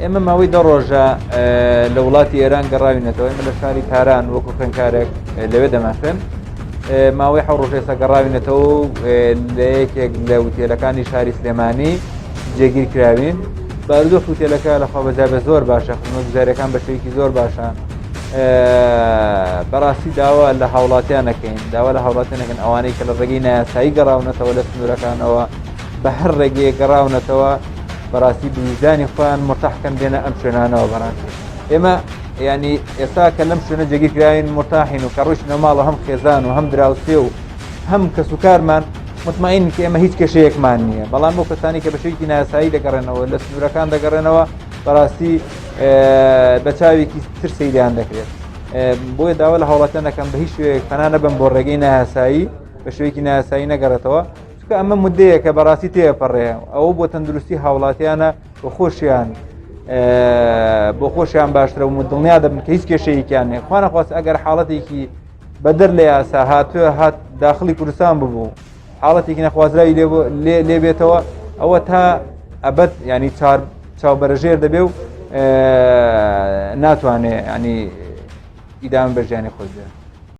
ئێمە ماوەی دە ڕۆژە لە وڵاتی ئێران گەڕاوینەتەوە ئێمە لە شاری کاران وەکو خوێندکارێک لەوێ دەمەخێن ماوەی حەوت ڕۆژ ئێستا گەڕاوینەتەوە لە یەکێک لە وتێلەکانی شاری سلێمانی جێگیر کراوین بارودۆخ وتێلەکە لەخوا بەجابە زۆر باشە خزمەتگوزاریەکان بە شێوەیەکی زۆر باشە بەڕاستی داوا لە هاوڵاتیانەکەین داوا لە هاوڵاتیانەکەن ئەوانەی کە لە ڕێگەی نایاسایی گەڕاونەتەوە لە سنوورەکانەوە بە هەر ڕێگەیە گەڕاونەتەوە بەڕاستی بوجدانی خۆیان مرتاحکەن بێنە ئەم شوێنانەوە بەڕاستی ئێمە ینی ئێستا کە لەم شوێنە جێگیرکراوین مرتاحین و کە ڕۆیشتنە ماڵە هەم خێزان و هەم دراوسێ و هەم کەس و کارمان مطمئین کە ئێمە هیچ کێشەیەکمان نییە بەڵام بۆ کەسانی کە بە شێوەیەکی نایاسایی دەگەڕێنەوە لە سنوورەکان دەگەڕێنەوە بەڕاستی بە چاوێکی تر سەیریان دەکرێت بۆیە داوا لە هاوڵاتیانەکەم بە هیچ شوەیەک پەنا نەبن بۆ ڕێگەی نایاسایی بە شێوەیەکی نایاسایی نەگەڕێتەوە چونکە ئەمە مودەیە کە بەڕاستی تێپەڕێ ئەوە بۆ تەندروستی هاوڵاتیانە بۆ خۆشیان باشترە و دڵنیا دەبن کە هیچ کێشەیەکیان نیە خوا نەخواست ئەگەر حاڵەتێکی بەدەر لە یاسا هاتووە هات داخلی کوردستان ببوو حاڵەتێکی نەخوازراوی لێ بێتەوە ئەوە تا ئەبەد ینی چاوبەرەژێر دەبێ و ناتوانێت ینی ئیدام بەژیانی خۆش بێت